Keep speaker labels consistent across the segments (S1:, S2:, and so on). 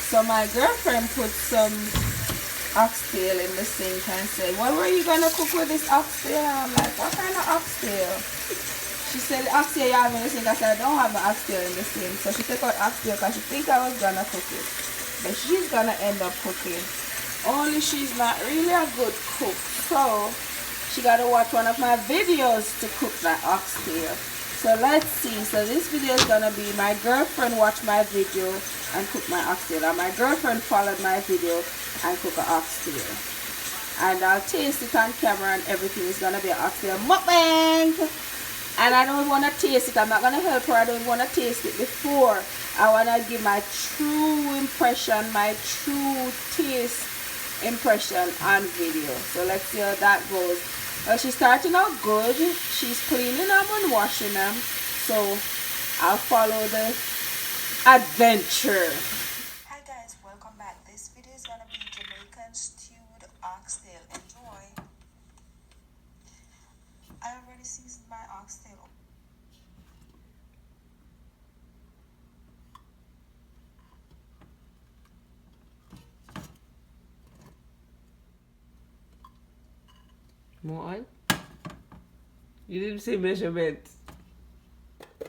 S1: So my girlfriend put some oxtail in the sink and said, what were you gonna cook with this oxtail? I'm like, what kind of oxtail? She said, the oxtail you have in the sink. I said, I don't have the oxtail in the sink. So she took out oxtail because she think I was gonna cook it. But she's gonna end up cooking. Only she's not really a good cook. So she gotta watch one of my videos to cook that oxtail. So let's see. So this video is gonna be my girlfriend watched my video and cook my oxtail. And my girlfriend followed my video and cook an oxtail. And I'll taste it on camera and everything. Is gonna be an oxtail mukbang. And I don't want to taste it. I'm not gonna help her. I don't want to taste it before. I want to give my true impression, my true taste impression on video. So let's see how that goes. Well, she's starting out good. She's cleaning them and washing them. So I'll follow the adventure.
S2: Hi guys, welcome back. This video is gonna be Jamaican stewed oxtail. Enjoy. I already seasoned my oxtail.
S3: More oil? You didn't say measurement.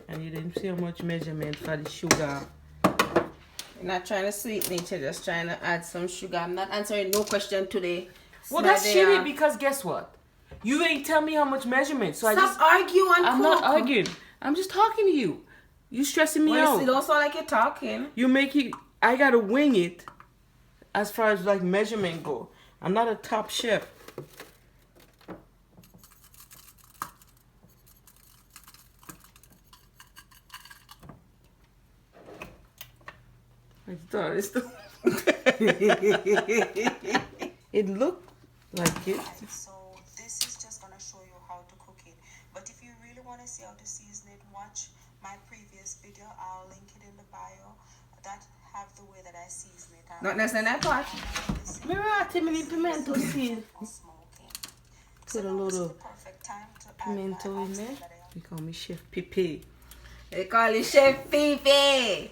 S3: And you didn't say how much measurement for the sugar.
S1: You're not trying to sweeten it, you're just trying to add some sugar. I'm not answering no question today.
S3: Well, that's shitty because guess what? You ain't tell me how much measurement. So
S1: Stop arguing.
S3: I'm not arguing. I'm just talking to you. You stressing me out.
S1: It don't sound like you're talking.
S3: You make it. I gotta wing it as far as like measurement go. I'm not a top chef. I thought it's the it looked like it.
S2: So this is just gonna show you how to cook it. But if you really want to see how to season it, watch my previous video. I'll link it in the bio. That have the way that I season it.
S1: Not necessarily that part.
S3: Mirate pimento seed.
S2: Put
S3: a little
S2: perfect time to
S3: pimento in there. They call me Chef Pipi.
S1: They call it Chef Pipi.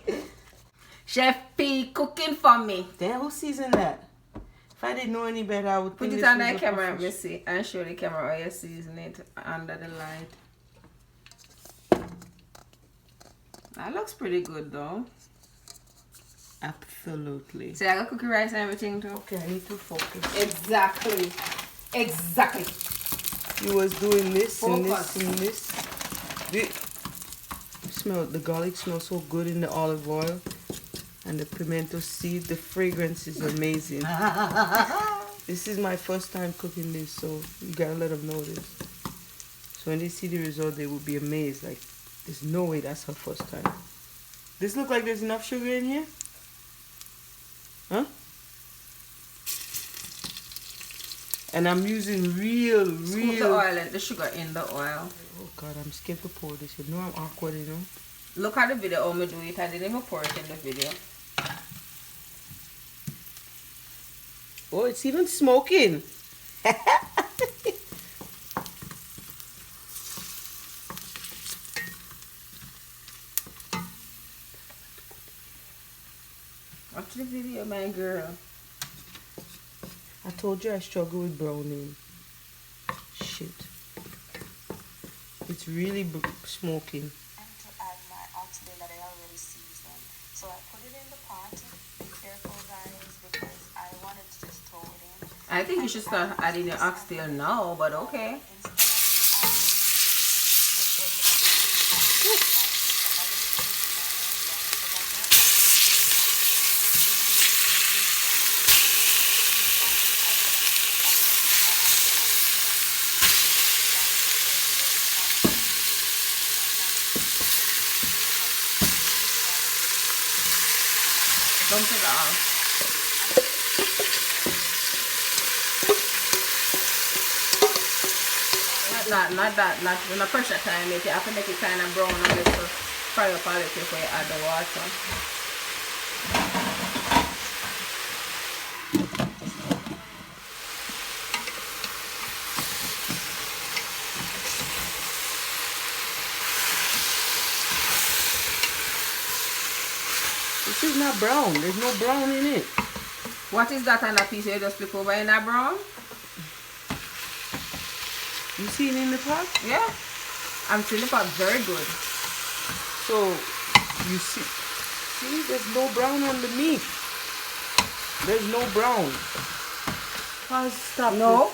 S1: Chef P cooking for me.
S3: Then who seasoned that? If I didn't know any better, I would
S1: put it on the camera and see and show the camera how you season it under the light. That looks pretty good though.
S3: Absolutely.
S1: So I got cookie rice and everything too.
S3: Okay, I need to focus.
S1: Exactly. Exactly.
S3: You was doing this
S1: Focus.
S3: and this and this. Smell the garlic smells so good in the olive oil. And the pimento seed, the fragrance is amazing. This is my first time cooking this, so you gotta let them know this. So when they see the result, they will be amazed. Like, there's no way that's her first time. This look like there's enough sugar in here? Huh? And I'm using real.
S1: Scoop the oil and the sugar in the oil.
S3: Oh God, I'm scared to pour this. You know I'm awkward, you know?
S1: Look at the video how me do it. I didn't even pour it in the video.
S3: Oh, it's even smoking.
S1: Watch the video, my girl.
S3: I told you I struggle with browning. Shit. It's really smoking.
S2: And to add my oxtail that I already seasoned. So I put it in the pot. Be careful guys because I wanted to just throw it in.
S1: I think you should start adding your oxtail now, but okay. Don't take it off. Not when the pressure time it. You have to make it kind of brown and just to fry up a little before you add the water.
S3: This is not not brown. There's no brown in it.
S1: What is that on that piece you just flip over in that brown?
S3: You see it in the pot?
S1: Yeah. I'm seeing the pot very good.
S3: So, you see, there's no brown on the meat. There's no brown. Oh, stop.
S1: No.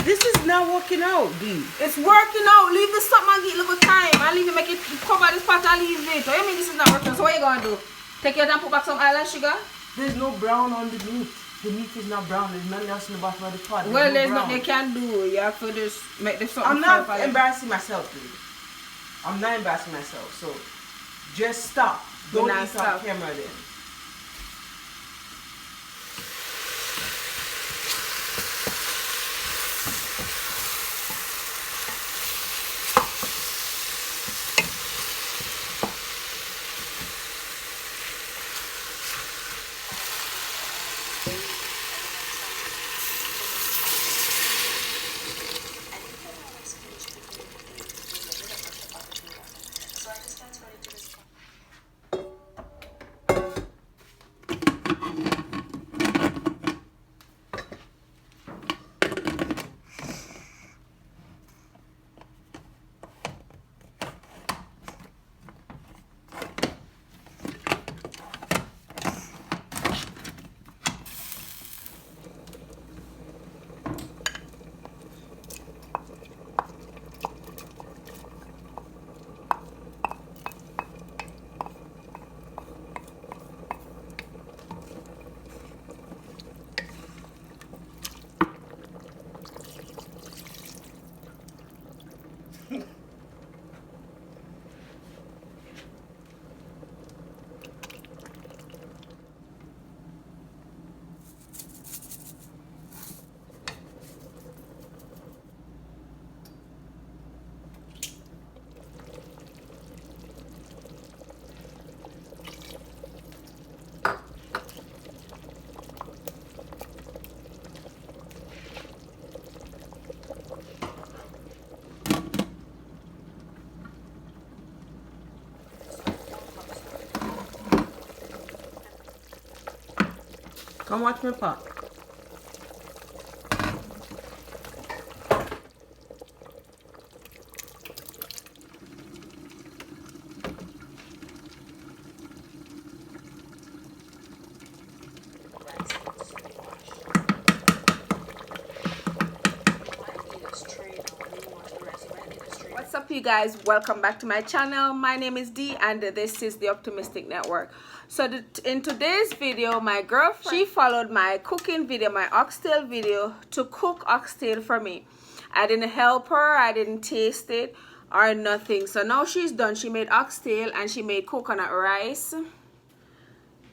S3: This is not working out, D.
S1: It's working out. Leave this up and get a little time. I leave it, make it cover this pot and leave it. What do you mean this is not working? So what you gonna do? Take it and put back some island sugar?
S3: There's no brown on the meat. The meat is not brown. There's nothing else in the bottom of the pot.
S1: Well, there's nothing they can do. You have to just make this something.
S3: I'm not embarrassing myself, dude. I'm not embarrassing myself. So, just stop. Don't eat off camera then. Come watch my pot.
S1: What's up, you guys? Welcome back to my channel. My name is Dee and this is the Optimistic Network. So in today's video, my girlfriend, she followed my cooking video, my oxtail video, to cook oxtail for me. I didn't help her, I didn't taste it or nothing. So now she's done. She made oxtail and she made coconut rice,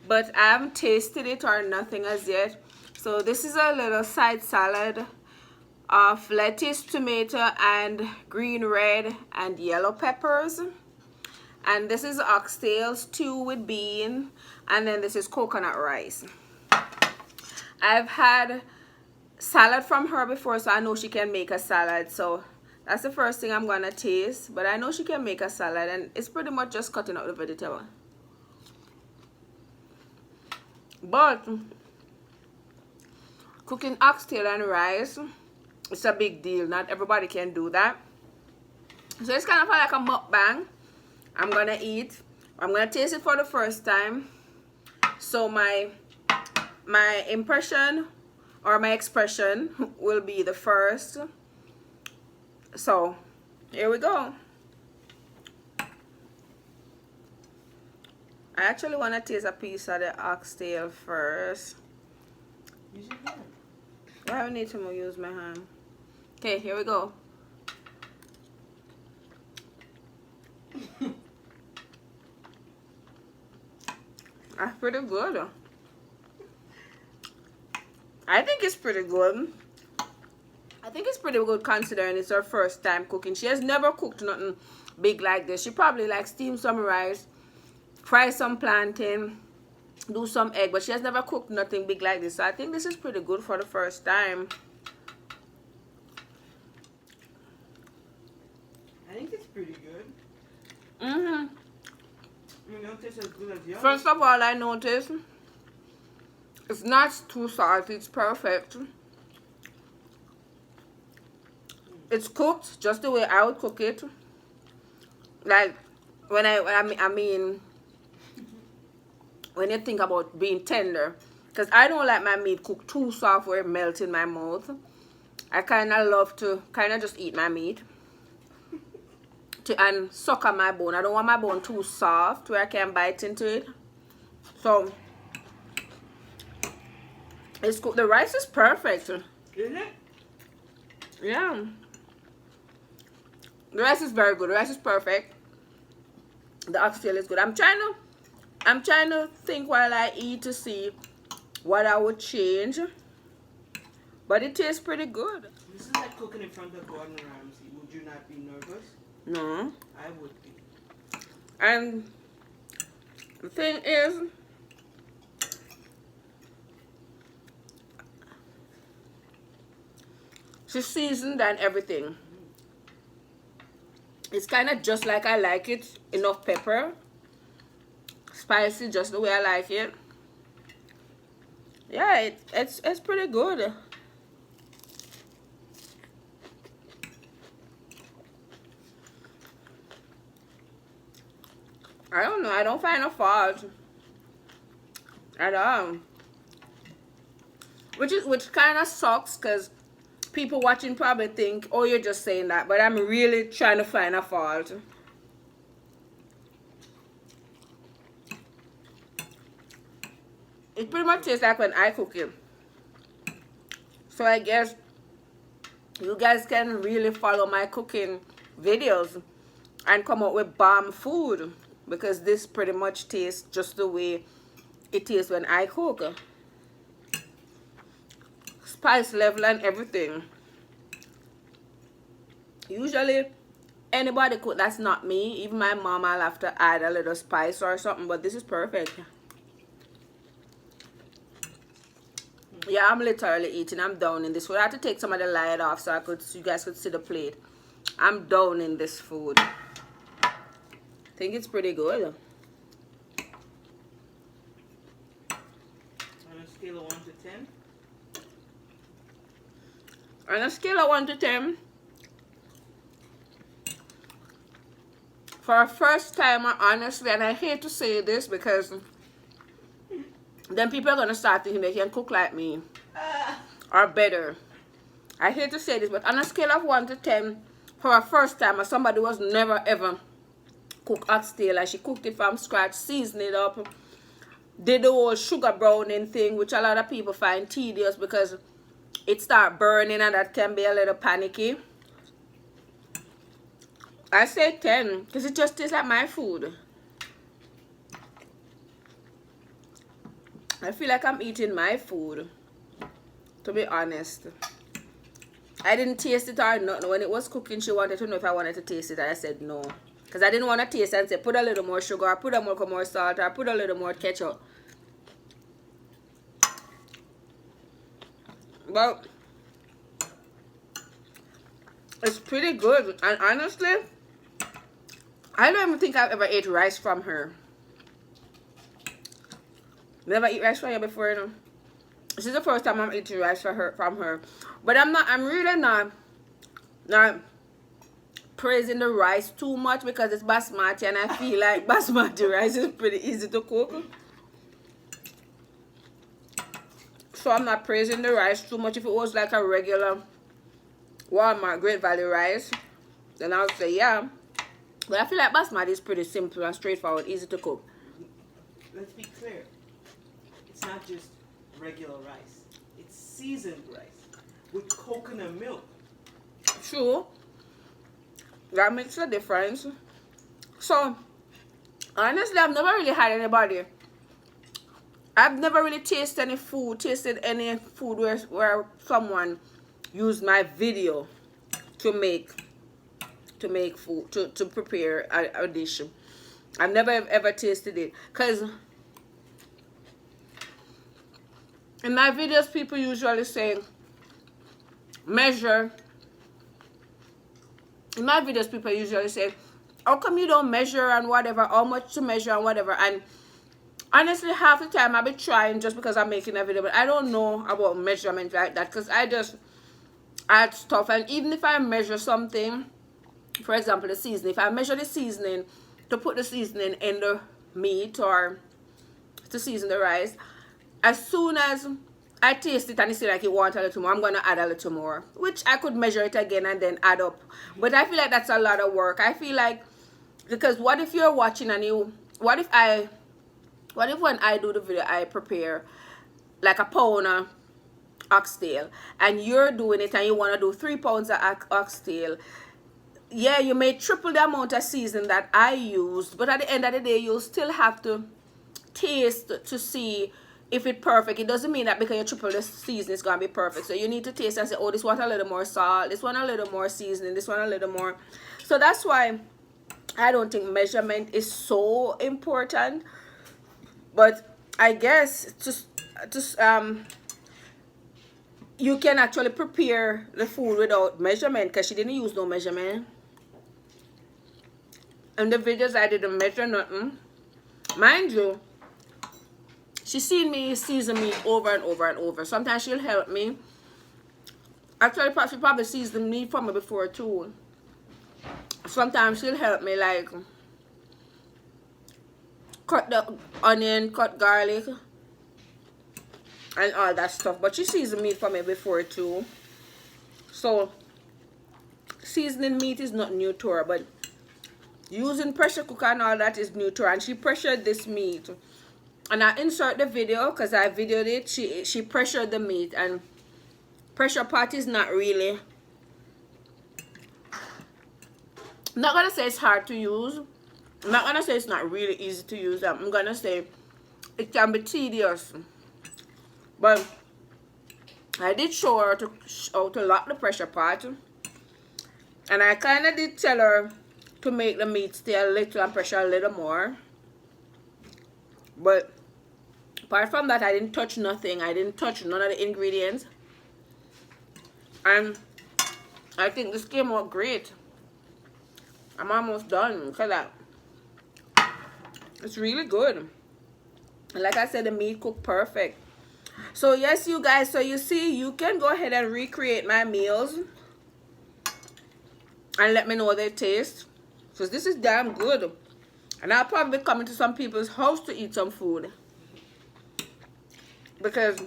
S1: but I haven't tasted it or nothing as yet. So this is a little side salad of lettuce, tomato, and green, red, and yellow peppers. And this is oxtail stew with bean, and then this is coconut rice. I've had salad from her before, so I know she can make a salad. So that's the first thing I'm gonna taste, but I know she can make a salad, and it's pretty much just cutting out the vegetable. But cooking oxtail and rice, it's a big deal. Not everybody can do that. So it's kind of like a mukbang. I'm gonna eat. I'm gonna taste it for the first time. So my impression or my expression will be the first. So here we go. I actually want to taste a piece of the oxtail first.
S3: Use your hand.
S1: I don't need to use my hand. Okay, here we go. That's pretty good. I think it's pretty good. I think it's pretty good considering it's her first time cooking. She has never cooked nothing big like this. She probably like steam some rice, fry some plantain, do some egg, but she has never cooked nothing big like this. So I think this is pretty good for the first time.
S3: I think it's pretty good. You don't taste as good as yours.
S1: First of all, I noticed it's not too salty. It's perfect. It's cooked just the way I would cook it. Like when I mean when you think about being tender, because I don't like my meat cooked too soft where it melts in my mouth. I kind of love to kind of just eat my meat and suck on my bone. I don't want my bone too soft where I can't bite into it. So it's cooked. The rice is perfect.
S3: Is it?
S1: Yeah. The rice is very good. The rice is perfect. The oxtail is good. I'm trying to think while I eat to see what I would change. But it tastes pretty good.
S3: This is like cooking in front of Gordon Ramsay. Would you not be nervous?
S1: No.
S3: I would be.
S1: And the thing is, she's seasoned and everything. It's kind of just like I like it. Enough pepper. Spicy just the way I like it. Yeah, it's pretty good. I don't know. I don't find a fault at all. Which kind of sucks because people watching probably think, oh, you're just saying that. But I'm really trying to find a fault. It pretty much tastes like when I cook it. So I guess you guys can really follow my cooking videos and come up with bomb food. Because this pretty much tastes just the way it tastes when I cook. Spice level and everything. Usually, anybody cook that's not me. Even my mom, I'll have to add a little spice or something. But this is perfect. Yeah, I'm literally eating. I'm down in this food. I had to take some of the light off so you guys could see the plate. I'm down in this food. I think it's pretty good.
S3: On a scale of 1 to 10?
S1: On a scale of 1 to 10, for a first timer, honestly, and I hate to say this because then people are going to start thinking they can cook like me or better. I hate to say this, but on a scale of 1 to 10, for a first timer, somebody was never ever cook oxtail, and she cooked it from scratch, seasoned it up, did the whole sugar browning thing, which a lot of people find tedious because it start burning and that can be a little panicky. I say 10 because it just tastes like my food. I feel like I'm eating my food, to be honest. I didn't taste it or nothing. When it was cooking, she wanted to know if I wanted to taste it, and I said no. Because I didn't want to taste it and say, put a little more sugar, or put a little more salt, or put a little more ketchup. But it's pretty good. And honestly, I don't even think I've ever ate rice from her. Never eat rice from her before, you know. This is the first time I'm eating rice from her. But I'm really not praising the rice too much because it's basmati, and I feel like basmati rice is pretty easy to cook. So I'm not praising the rice too much. If it was like a regular Walmart Great Value rice, then I would say yeah. But I feel like basmati is pretty simple and straightforward, easy to cook.
S3: Let's be clear. It's not just regular rice. It's seasoned rice with coconut milk.
S1: True. That makes a difference. So, honestly, I've never really had anybody. I've never really tasted any food where someone used my video to make food, to prepare a dish. I've never ever tasted it. Because in my videos, people usually say, measure. In my videos, people usually say, how come you don't measure and whatever, how much to measure and whatever? And honestly, half the time I be trying just because I'm making a video, but I don't know about measurement like that, because I just add stuff. And even if I measure something, for example the seasoning, if I measure the seasoning to put the seasoning in the meat or to season the rice, as soon as I taste it and it's like it wants a little more, I'm gonna add a little more, which I could measure it again and then add up. But I feel like that's a lot of work. I feel like, because what if you're watching and you, what if when I do the video I prepare like a pound of oxtail and you're doing it and you want to do 3 pounds of oxtail? Yeah, you may triple the amount of seasoning that I used, but at the end of the day you'll still have to taste to see if it's perfect. It doesn't mean that because you triple the seasoning it's gonna be perfect. So you need to taste and say, oh, this one a little more salt, this one a little more seasoning, this one a little more. So that's why I don't think measurement is so important. But I guess just you can actually prepare the food without measurement, because she didn't use no measurement. In the videos I didn't measure nothing. Mind you, she seen me season meat over and over and over. Sometimes she'll help me. Actually, she probably seasoned meat for me before too. Sometimes she'll help me, like cut the onion, cut garlic, and all that stuff. But she seasoned meat for me before too. So seasoning meat is not new to her, but using pressure cooker and all that is new to her. And she pressured this meat. And I insert the video because I videoed it. She pressured the meat, and pressure pot is not really, I'm not gonna say it's hard to use. I'm not gonna say it's not really easy to use. I'm gonna say it can be tedious. But I did show her how to lock the pressure pot, and I kind of did tell her to make the meat stay a little and pressure a little more. But apart from that, I didn't touch nothing. I didn't touch none of the ingredients. And I think this came out great. I'm almost done. Look at that. It's really good. And like I said, the meat cooked perfect. So yes, you guys, so you see, you can go ahead and recreate my meals and let me know their taste, because this is damn good. And I'll probably be coming to some people's house to eat some food, because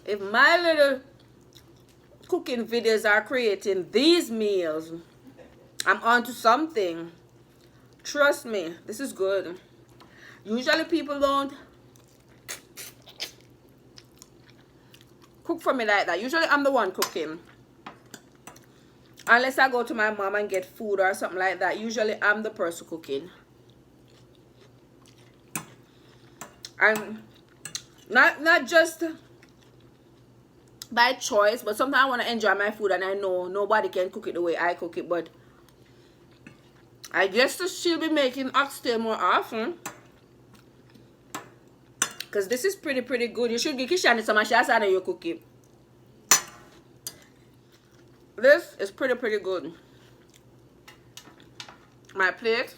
S1: if my little cooking videos are creating these meals, I'm onto something. Trust me, this is good. Usually people don't cook for me like that. Usually I'm the one cooking. Unless I go to my mom and get food or something like that. Usually I'm the person cooking. And not just by choice, but sometimes I want to enjoy my food and I know nobody can cook it the way I cook it. But I guess she'll be making oxtail more often, because this is pretty good. You should give Kishani some shots and you cook it. This is pretty good. My plate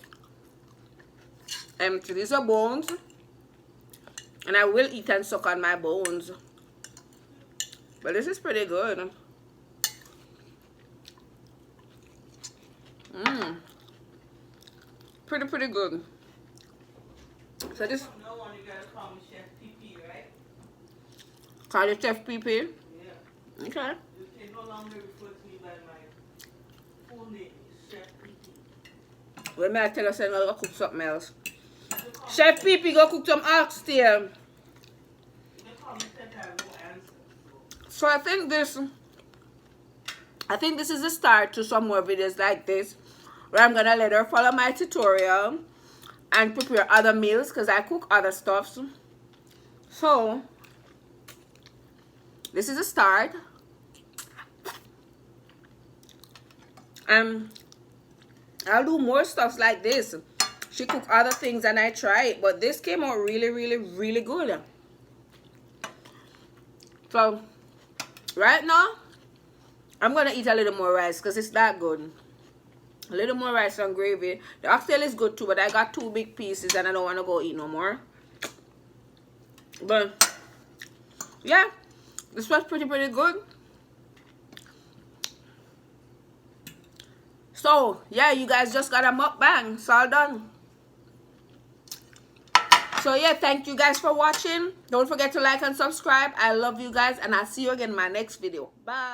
S1: empty. These are bones, and I will eat and suck on my bones. But this is pretty good. Pretty good. So this.
S3: No one, you gotta call me Chef PP, right?
S1: Call it Chef PP?
S3: Yeah.
S1: Okay.
S3: You can no longer refer to me by my full name, Chef PP.
S1: Well, may I tell you, I'm gonna go cook something else. Chef PP, go cook some oxtail.
S3: You can call me Chef, I have no answer.
S1: So I think this is the start to some more videos like this, where I'm gonna let her follow my tutorial and prepare other meals, because I cook other stuff. So this is a start. I'll do more stuff like this. She cook other things and I try it, but this came out really good. So right now I'm gonna eat a little more rice because it's that good. A little more rice and gravy. The oxtail is good too, but I got 2 big pieces and I don't want to go eat no more. But yeah, this was pretty good. So yeah, you guys just got a mukbang. It's all done. So yeah, thank you guys for watching. Don't forget to like and subscribe. I love you guys, and I'll see you again in my next video. Bye.